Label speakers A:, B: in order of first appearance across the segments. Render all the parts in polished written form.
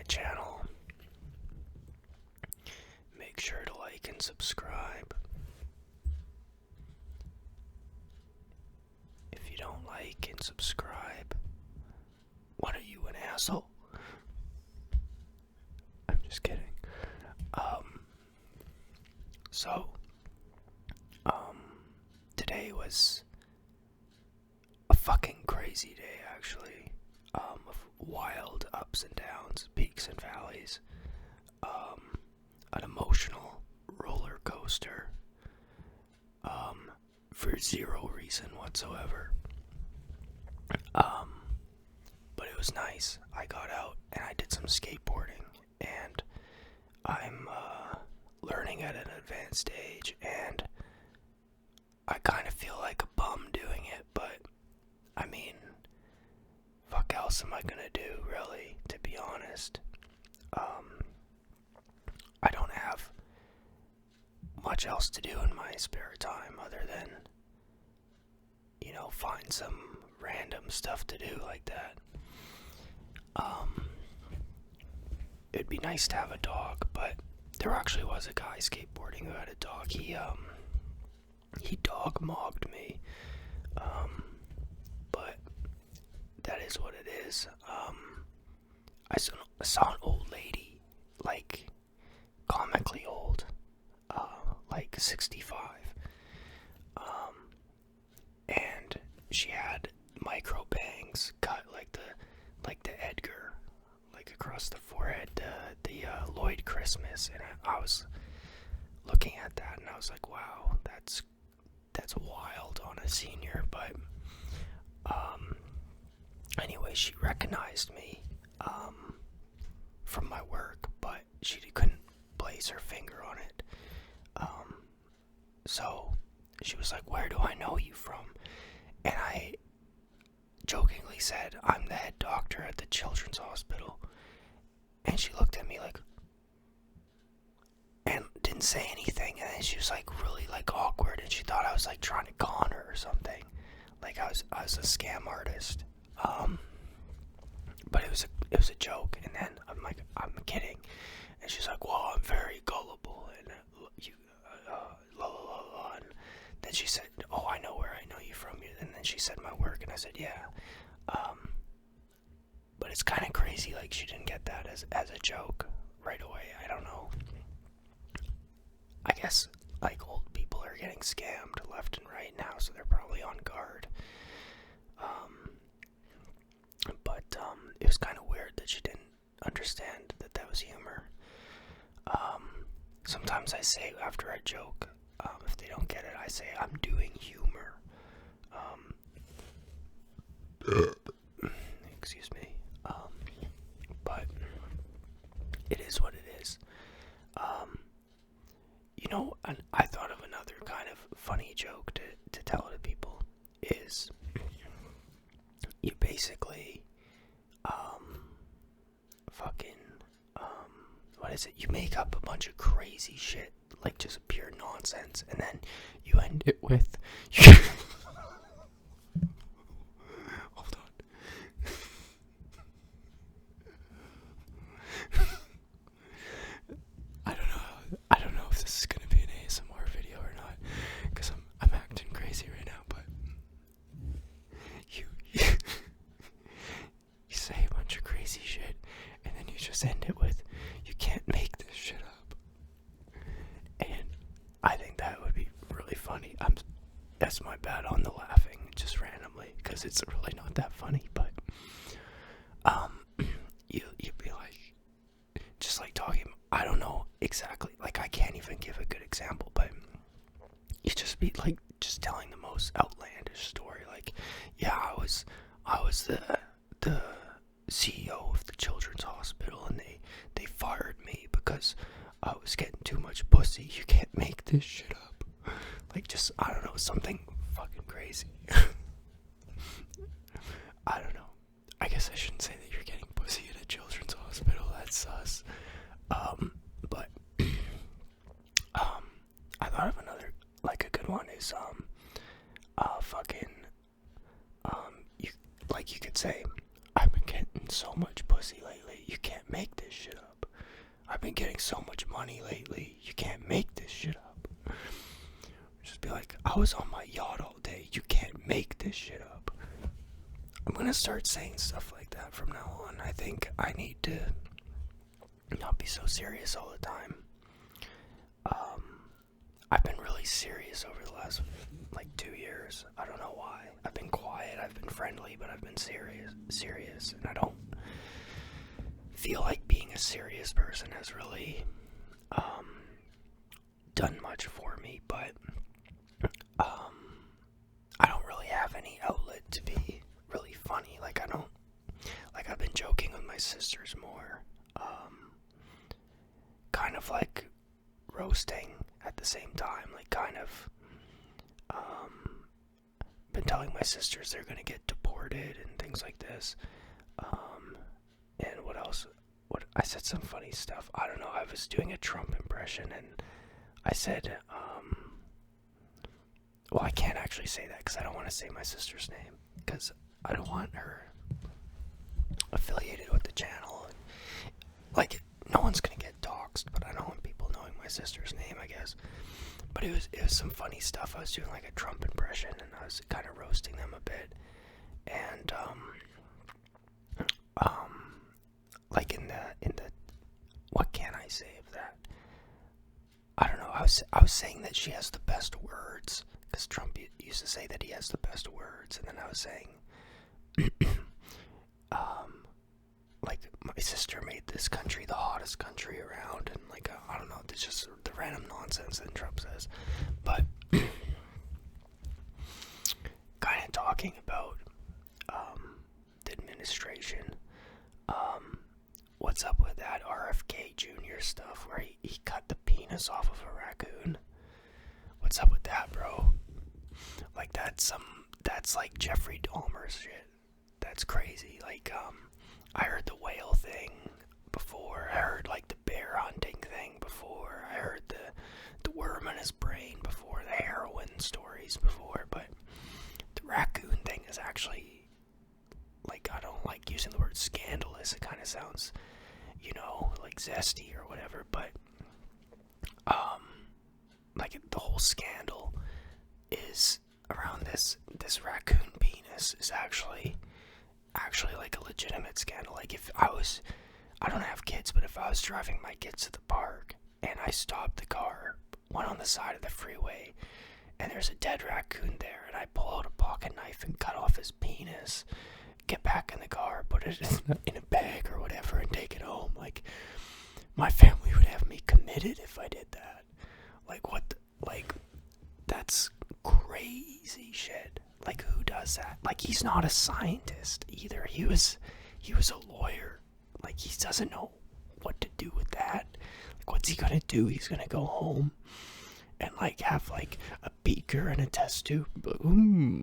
A: channel, make sure to like and subscribe. If you don't like and subscribe, what are you, an asshole? I'm just kidding. Today was a fucking crazy day, actually, of wild ups and downs, peaks and valleys, an emotional roller coaster, for zero reason whatsoever. But it was nice. I got out and I did some skateboarding, and I'm learning at an advanced age, and I kind of feel like a bum doing it, but I mean, fuck else am I gonna do, really, to be honest? I don't have much else to do in my spare time other than, find some random stuff to do like that. It'd be nice to have a dog, but there actually was a guy skateboarding who had a dog. He dog-mogged me, but that is what it is. I saw an old lady, like, comically old, like 65, and she had micro bangs cut like the Edgar, like across the forehead, the Lloyd Christmas, and I was looking at that and I was like, wow, that's wild on a senior. But anyway, she recognized me from my work, but she couldn't place her finger on it. So she was like, where do I know you from? And I jokingly said, I'm the head doctor at the children's hospital. And she looked at me like, and didn't say anything, and then she was like really like awkward, and she thought I was like trying to con her or something, like I was a scam artist. But it was a joke, and then I'm like, I'm kidding, and she's like, well, I'm very gullible, and la la la la, and then she said, oh, I know where I know you from, and then she said my work, and I said, yeah. But it's kind of crazy, like, she didn't get that as a joke right away. I don't know. I guess, like, old people are getting scammed left and right now, so they're probably on guard. But it was kind of weird that she didn't understand that was humor. Sometimes I say after I joke, if they don't get it, I say I'm doing humor. Excuse me. But it is what it is. And I thought of another kind of funny joke to tell to people is you basically what is it? You make up a bunch of crazy shit, like just pure nonsense, and then you end it with hold on. I don't know if this is gonna be an ASMR video or not, because I'm acting crazy right now, but you you say a bunch of crazy shit, and then you just end it with, you can't make this shit up. And I think that would be really funny. That's my bad on the laughing, just randomly, because it's really not that funny, but you'd be like, just like talking, I don't know exactly, like I can't even give a good example, but you just be like just telling the most outlandish story, like, yeah, I was the CEO of the children's hospital, and they fired me because I was getting too much pussy. You can't make this shit up. Like, just, I don't know, something fucking crazy. I don't know. I guess I shouldn't say that you're getting pussy at a children's hospital. That's sus. But I thought of another, like, a good one is you could say, I've been getting so much pussy lately, you can't make this shit up. I've been getting so much money lately. You can't make this shit up. Just be like, I was on my yacht all day. You can't make this shit up. I'm gonna start saying stuff like that from now on. I think I need to not be so serious all the time. I've been really serious over the last, 2 years. I don't know why. I've been quiet, I've been friendly, but I've been serious, and I don't feel like being a serious person has really, done much for me, but, I don't really have any outlet to be really funny. I've been joking with my sisters more, kind of roasting at the same time, been telling my sisters they're gonna get deported and things like this, and what else? I said some funny stuff, I don't know, I was doing a Trump impression, and I said, well, I can't actually say that, because I don't want to say my sister's name, because I don't want her affiliated with the channel, no one's gonna get doxxed, but I don't want people knowing my sister's name, I guess. But it was some funny stuff. I was doing a Trump impression, and I was kind of roasting them a bit. And in the what can I say of that? I don't know. I was saying that she has the best words, because Trump used to say that he has the best words, and then I was saying, my sister made this country the hottest country around, and I don't know, it's just the random nonsense that Trump says, but kind of talking about the administration, what's up with that RFK Jr. stuff where he cut the penis off of a raccoon? What's up with that, bro? That's like Jeffrey Dahmer shit. That's crazy. I heard the whale thing before. I heard the bear hunting thing before. I heard the worm in his brain before. The heroin stories before. But the raccoon thing is actually, I don't like using the word scandalous. It kind of sounds, zesty or whatever. But the whole scandal is around this raccoon penis is actually a legitimate scandal. If I don't have kids, but if I was driving my kids to the park and I stopped the car, one on the side of the freeway, and there's a dead raccoon there, and I pull out a pocket knife and cut off his penis, get back in the car, put it in a bag or whatever, and take it home, my family would have me committed if I did that. That's crazy shit. Who does that? He's not a scientist either. He was a lawyer. He doesn't know what to do with that. What's he gonna do? He's gonna go home and have a beaker and a test tube.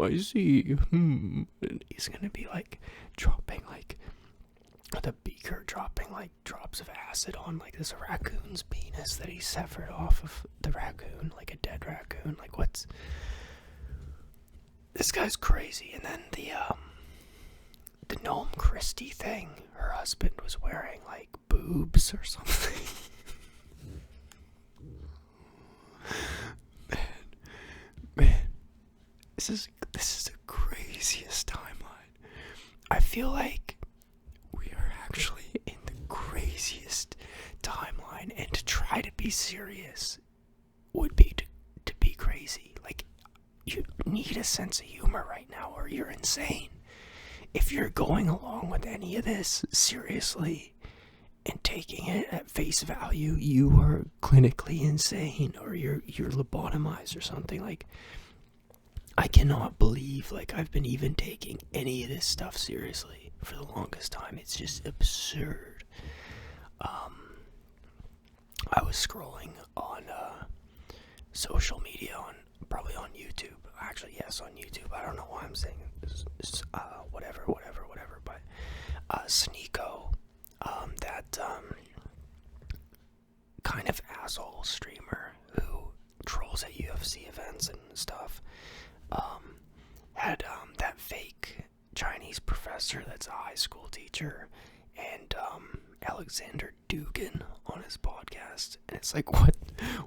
A: I see. And he's gonna be dropping the beaker dropping drops of acid on this raccoon's penis that he severed off of the raccoon, a dead raccoon. What's this guy's crazy. And then the Gnome Christie thing, her husband was wearing boobs or something. man, this is the craziest timeline. I feel like we are actually in the craziest timeline, and to try to be serious would be to be crazy. You need a sense of humor right now, or you're insane. If you're going along with any of this seriously and taking it at face value, you are clinically insane, or you're lobotomized or something. I cannot believe I've been even taking any of this stuff seriously for the longest time. It's just absurd. I was scrolling on social media, probably on YouTube. Actually, yes, on YouTube. I don't know why I'm saying whatever. But Sneeko, that kind of asshole streamer who trolls at UFC events and stuff, had that fake Chinese professor that's a high school teacher, and Alexander Dugan on his podcast, and it's like,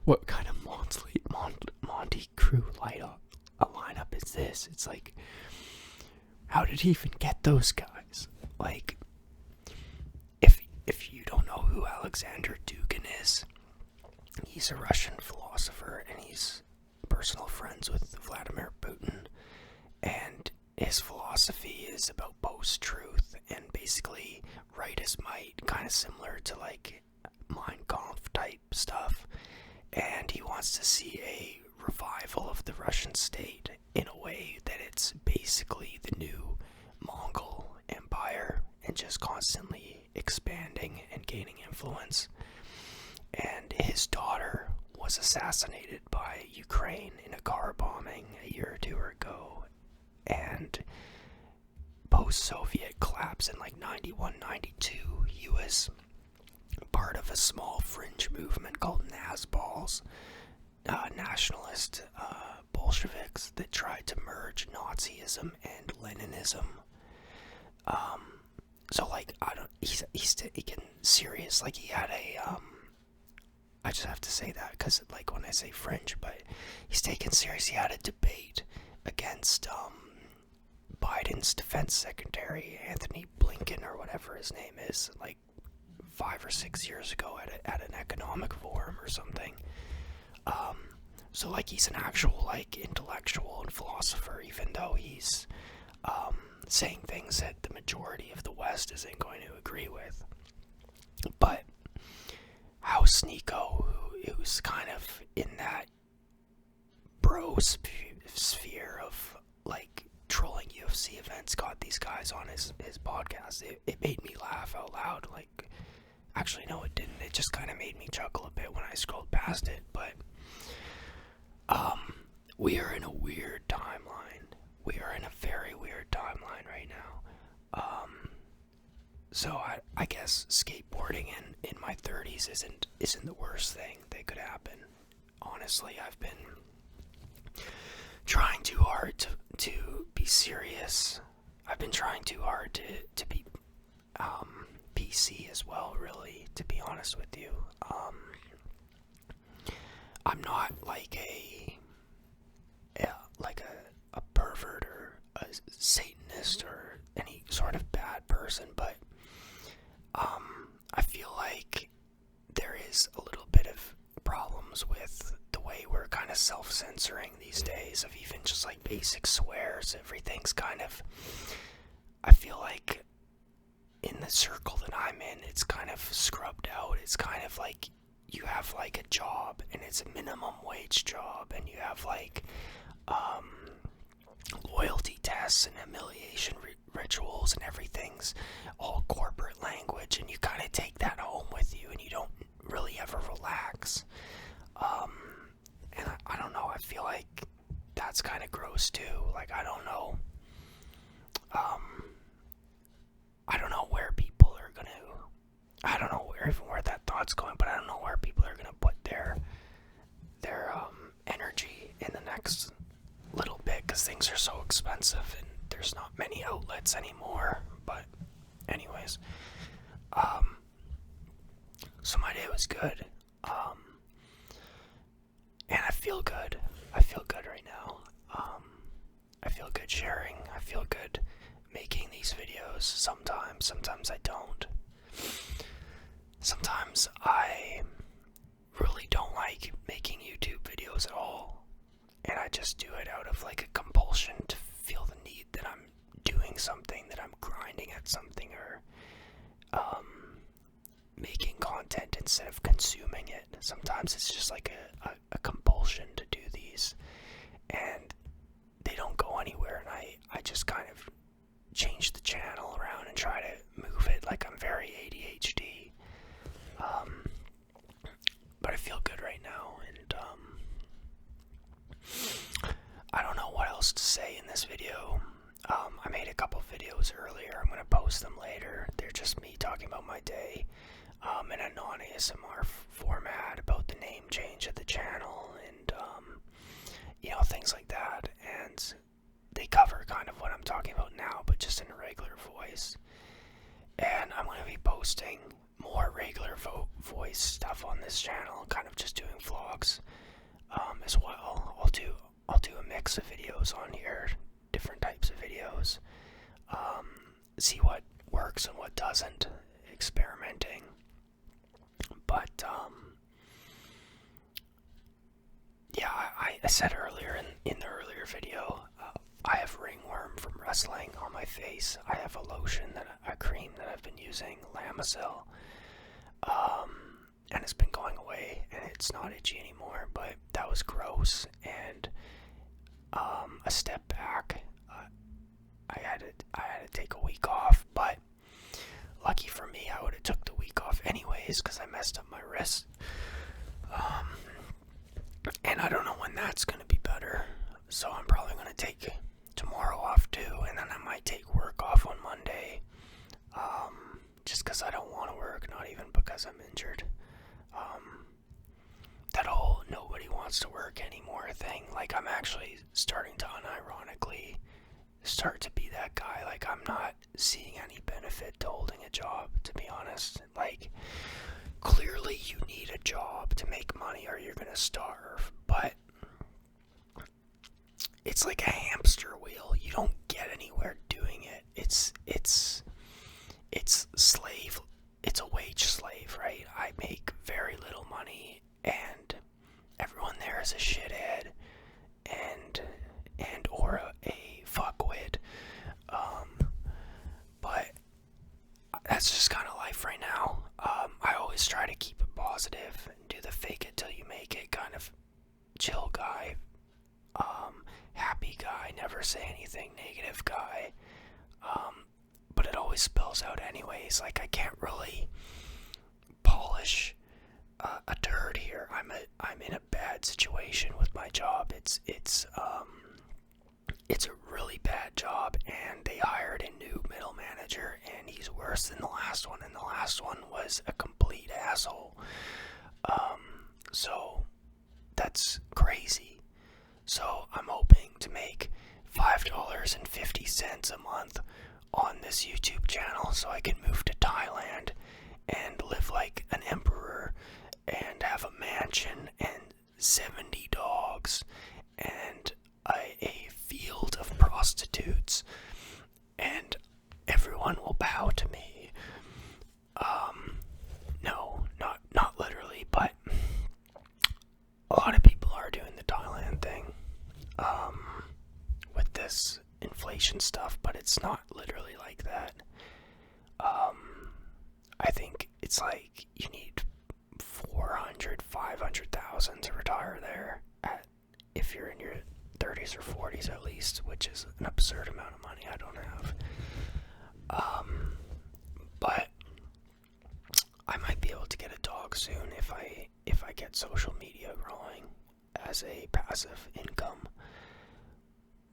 A: what kind of Monty Crew lineup is this? It's like, how did he even get those guys? Like, if you don't know who Alexander Dugan is, he's a Russian philosopher, and he's personal friends with Vladimir Putin, and his philosophy is about post-truth and basically right as might, kind of similar to like Mein Kampf type stuff, and he wants to see a revival of the Russian state in a way that it's basically the new Mongol Empire and just constantly expanding and gaining influence. And his daughter was assassinated by Ukraine in a car bombing a year or two ago, and post-Soviet collapse in like 91, 92, he was part of a small fringe movement called Nazballs, nationalist Bolsheviks that tried to merge Nazism and Leninism. So like, he's taken serious, like he had I just have to say that because like when I say fringe, but he's taken serious. He had a debate against Biden's defense secretary, Anthony Blinken, or whatever his name is, like 5 or 6 years ago at an economic forum or something. So like he's an actual like intellectual and philosopher, even though he's saying things that the majority of the West isn't going to agree with. But House Nico, who's kind of in that bro sphere of like trolling UFC events, got these guys on his podcast. It made me laugh out loud. Like, actually no, it didn't. It just kind of made me chuckle a bit when I scrolled past it. But we are in a weird timeline. We are in a very weird timeline right now. So I guess skateboarding in my 30s isn't the worst thing that could happen. Honestly, I've been trying too hard to be serious. I've been trying too hard to be PC as well, really, to be honest with you. I'm not like a pervert or a Satanist or any sort of bad person, but I feel like there is a little bit of problems with the way we're kind of self-censoring these days, of even just like basic swears. Everything's kind of, I feel like in the circle that I'm in, it's kind of scrubbed out. It's kind of like you have like a job and it's a minimum wage job, and you have like loyalty tests and humiliation rituals, and everything's all corporate language, and you kind of take that home with you and you don't really ever relax. And I don't know, I feel like that's kind of gross too. Like, I don't know where people are gonna, I don't know where that thought's going, but I don't know where people are gonna put their energy in the next little bit, because things are so expensive and there's not many outlets anymore. But anyways, so my day was good, and I feel good. I feel good right now. I feel good sharing. I feel good making these videos. Sometimes I don't. Sometimes I really don't like making YouTube videos at all, and I just do it out of like a compulsion to feel the need that I'm doing something, that I'm grinding at something, or making content instead of consuming it. Sometimes it's just like a compulsion to do these, and they don't go anywhere, and I just kind of change the channel around and try to move it like I'm very ADHD. But I feel good right now, and I don't know what else to say in this video. I made a couple videos earlier. I'm going to post them later. They're just me talking about my day in a non-ASMR format, about the name change of the channel, and things like that. And they cover kind of what I'm talking about now, but just in a regular voice. And I'm going to be posting more regular voice stuff on this channel, kind of just doing vlogs as well. I'll do a mix of videos on here, different types of videos, see what works and what doesn't, experimenting. But yeah, I said earlier in the earlier video, I have ringworm from wrestling on my face. I have a lotion, a cream that I've been using, Lamisil, and it's been going away, and it's not itchy anymore. But that was gross, and a step back. I had to take a week off, but lucky for me, I would have took the week off anyways because I messed up my wrist. And I don't know when that's going to be better, so I'm probably going to take tomorrow off too, and then I might take work off on Monday, just because I don't want to work, not even because I'm injured. That whole nobody wants to work anymore thing, like I'm actually starting to unironically start to be that guy. Like I'm not seeing any benefit to holding a job, to be honest. Like clearly you need a job to make money or you're gonna starve, but it's like a hamster wheel. You don't get anywhere doing it. It's slave. It's a wage slave, right? I make very little money, and everyone there is a shithead and or a fuckwit. But that's just kind of life right now. I always try to keep it positive and do the fake it till you make it kind of chill guy, happy guy, never say anything negative guy. But it always spills out anyways. Like I can't really polish a turd here. I'm in a bad situation with my job. It's a really bad job, and they hired a new middle manager, and he's worse than the last one, and the last one was a complete asshole. So that's crazy. So I'm hoping to make $5.50 a month on this YouTube channel so I can move to Thailand and live like an emperor and have a mansion and 70 dogs and a field of prostitutes, and everyone will bow to me. No, not literally, but a lot of people are doing the Thailand thing with this inflation stuff, but it's not literally like that. I think it's like you need 400, 500,000 to retire there if you're in your 30s or 40s at least, which is an absurd amount of money I don't have. But I might be able to get a dog soon if I get social media growing as a passive income,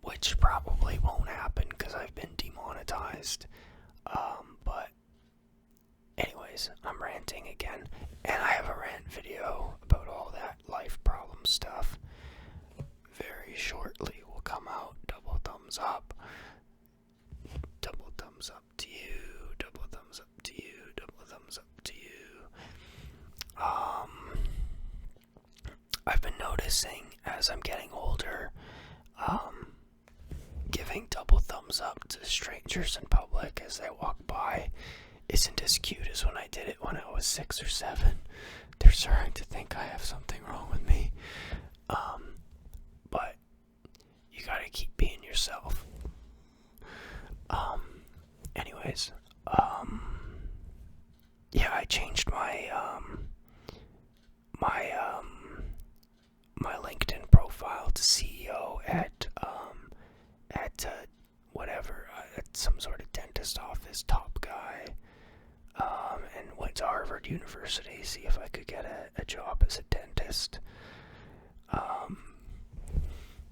A: which probably won't happen because I've been demonetized. But anyways, I'm ranting again, and I have a rant video about all that life problem stuff very shortly will come out. Double thumbs up. Double thumbs up to you. Double thumbs up to you. Double thumbs up to you. I've been noticing as I'm getting older, giving double thumbs up to strangers in public as they walk by isn't as cute as when I did it when I was 6 or 7. They're starting to think I have something wrong with me. But you gotta keep being yourself. Anyways, yeah, I changed my my LinkedIn profile to CEO at whatever, at some sort of dentist office, top guy, and went to Harvard University, see if I could get a job as a dentist.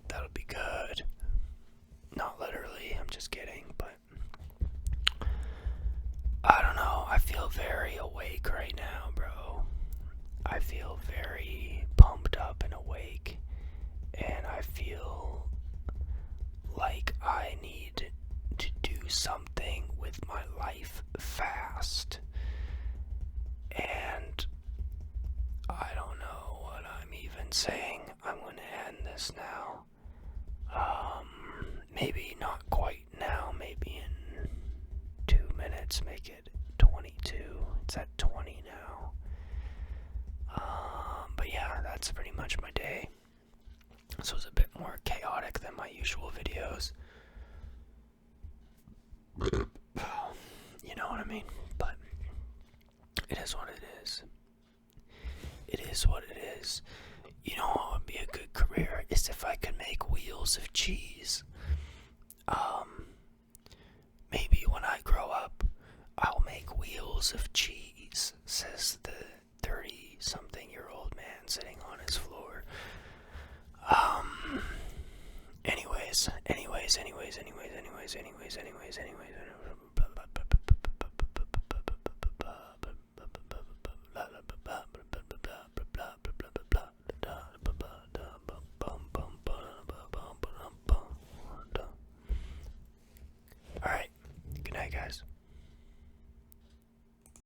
A: That'll be good. Not literally, I'm just kidding, but I don't know, I feel very awake right now, bro. I feel very pumped up and awake, and I feel like I need to do something with my life fast. And I don't know what I'm even saying. I'm going to end this now. Maybe not quite now. Maybe in 2 minutes. Make it 22. It's at 20 now. But yeah, that's pretty much my day. This was a bit more chaotic than my usual videos. You know what I mean? But it is what it is. It is what it is. You know what would be a good career is if I could make wheels of cheese. Maybe when I grow up, I'll make wheels of cheese, says the 30-something-year-old man sitting on his floor. Anyways.